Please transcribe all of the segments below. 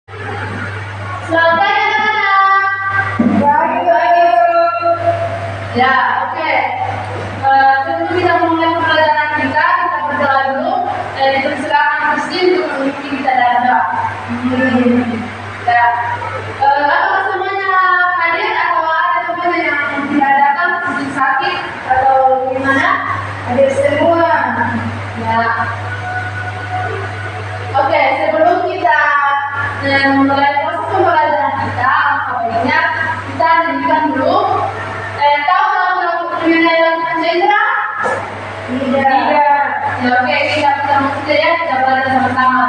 Selamat pagi anak-anak. Pagi. Ya, oke. Sebelum kita mulai pembelajaran kita berdoa dulu dan dipersilakan Christine untuk mengikuti kita dalam doa. Ya. Apakah semuanya hadir atau ada teman yang tidak datang, mungkin sakit atau gimana? Hadir semua. Ya. Oke, sebelum kita memulai proses pembelajaran kita, baiknya kita nyanyikan dulu. Tahu lagu mengenai lagu Cendra? Tidak. Ya, oke, kita musik ya, kita belajar sama-sama.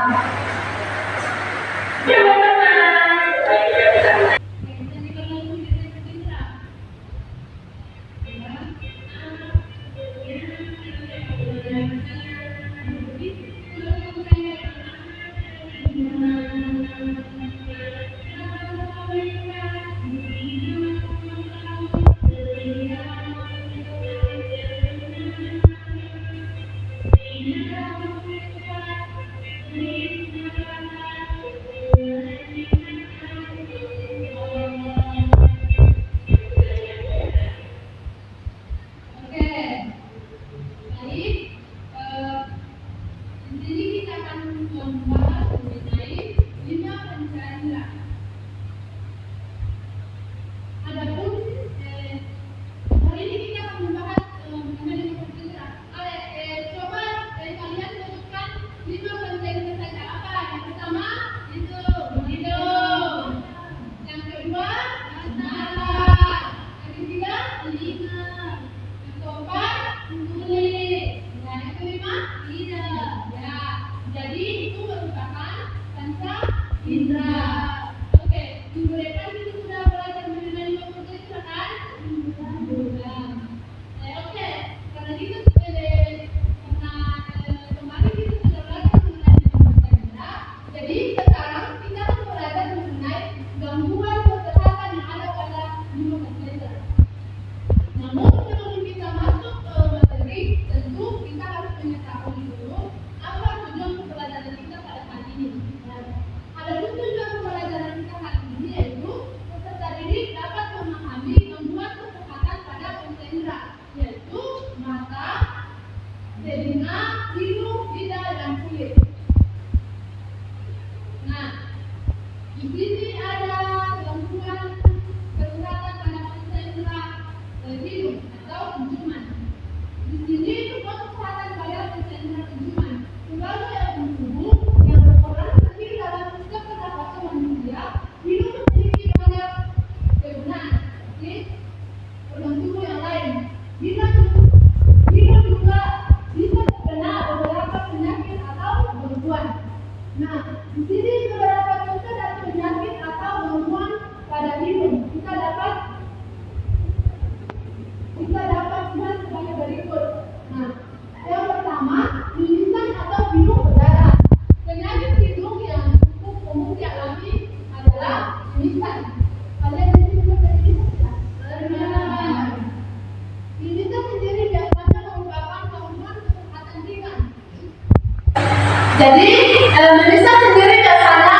Jadi, menyesal sendiri biasanya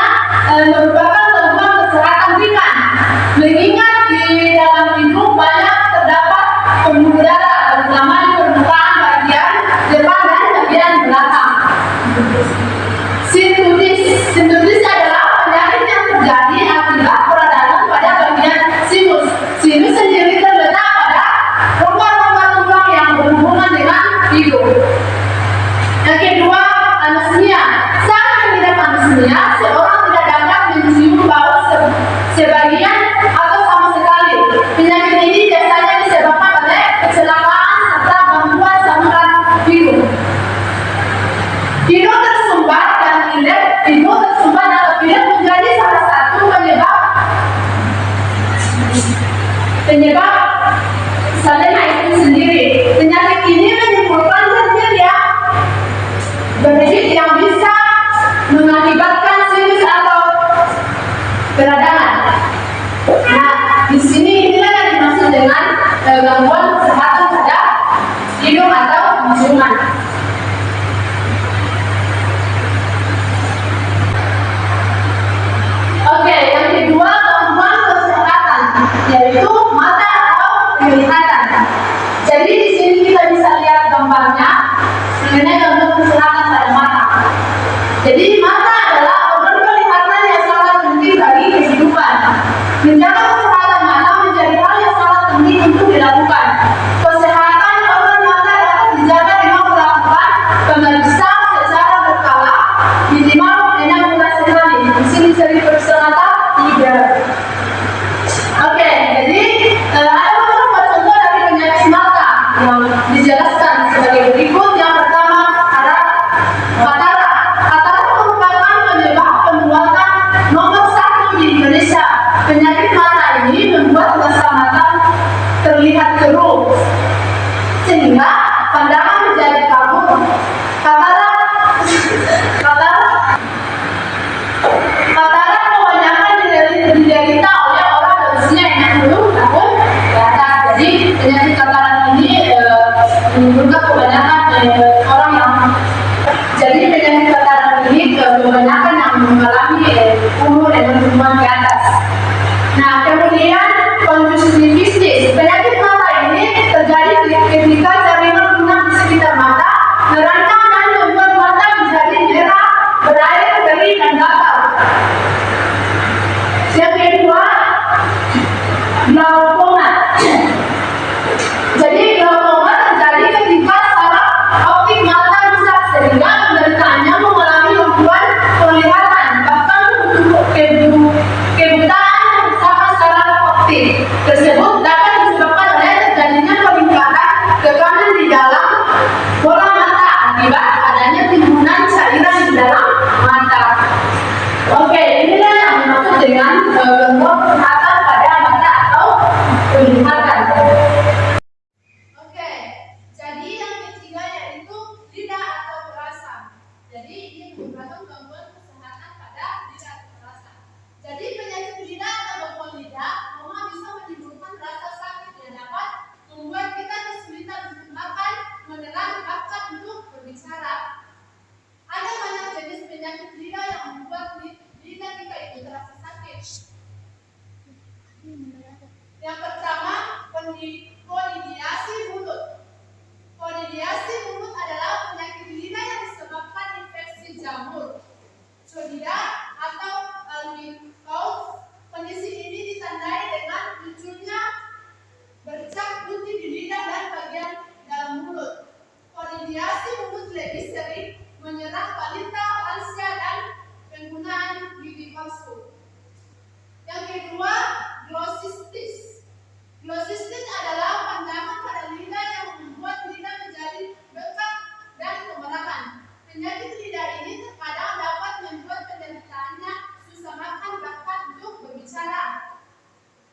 merupakan gangguan kesehatan ringan. Mengingat di dalam hidung banyak terdapat pembuluh darah, terutama di permukaan bagian depan dan bagian belakang. Sinusitis adalah penyakit yang terjadi akibat peradangan pada bagian sinus. Sinus sendiri terletak pada rongga-rongga tulang yang berhubungan dengan hidung. Yang kedua, anosmia. Saat mengidap anosmia, seorang tidak dapat mencium bau sebagian atau sama sekali. Penyakit ini biasanya disebabkan oleh kecelakaan serta gangguan saluran hidung. Hidung tersumbat dan pilek menjadi salah satu penyebab salena itu sendiri. Penyakit ini menimbulkan nyeri berhenti yang bisa mengakibatkan sinus atau peradangan. Nah, di sini inilah yang dimaksud dengan gangguan kesehatan pada hidung atau penciuman. pengetahuannya mengenai gangguan kesehatan pada mata. Jadi mata adalah organ penglihatan yang sangat penting bagi kehidupan. Menjaga kesehatan mata menjadi hal yang sangat penting untuk dilakukan. Kesehatan organ mata dapat dijaga dengan melakukan pemeriksaan secara berkala minimal 6 bulan sekali. Di sini seri periksa mata 3. Oke, jadi ada beberapa contoh dari penyakit mata yang dijelaskan sebagai berikut. Yang pertama, katarak. Katarak merupakan penyebab pembuatan nomor 1 di Indonesia. Penyakit mata ini membuat rasa mata terlihat keruh, sehingga pandangan menjadi kabur. Katarak kebanyakan diderita oleh orang berusia 60 tahun ke atas. Jadi penyakit katarak ini menimbulkan kebanyakan orang yang kebanyakan yang mengalami umur dengan umur ke atas. Nah, kemudian konjungtivitis. Penyakit mata ini terjadi ketika jaringan lunak di sekitar mata merangsang dan membuat mata menjadi merah, berair, kering, dan gatal. Yang kedua, glaukoma. Jadi glaukoma terjadi ketika saraf optik mata rusak sehingga penderitanya mengalami gangguan penglihatan, bahkan kebutaan yang rusakan saraf optik tersebut dapat disebabkan oleh terjadinya peningkatan tekanan di dalam bola mata akibat adanya timbunan cairan di dalam mata. Oke, inilah yang dimaksud dengan gangguan kesehatan pada mata atau penglihatan. Oke, jadi yang ketiga yaitu lidah atau perasa. Jadi ini merupakan gangguan kesehatan pada lidah atau perasa. Jadi penyakit lidah atau gangguan lidah memang bisa menimbulkan rasa sakit yang dapat membuat kita kesulitan untuk makan, menelan, bahkan untuk berbicara. Ada banyak jenis penyakit lidah yang membuat lidah kita itu terasa sakit. Yang pertama, konidiasi mulut. Konidiasi mulut adalah penyakit lidah yang disebabkan infeksi jamur, Candida atau Albicaux. Kondisi ini ditandai dengan munculnya bercak putih di lidah dan bagian dalam mulut. Konidiasi mulut lebih sering menyerang balita, lansia, dan penggunaan gigi palsu. Yang kedua, glosistis. Glosistis adalah pandangan pada lidah yang membuat lidah menjadi bengkak dan kemerahan. Penyakit lidah ini terkadang dapat membuat penderitaannya susah makan bahkan untuk berbicara.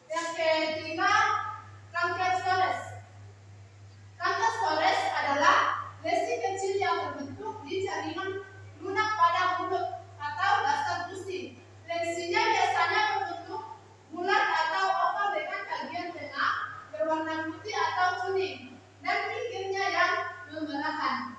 Yang ketiga, kanker stores. Kanker stores adalah lesi kecil yang terbentuk di jaringan lunak pada mulut atau dasar gusi. Lesinya biasanya berbentuk bulat atau oval dengan bagian tengah berwarna putih atau kuning dan pinggirnya yang memerahan.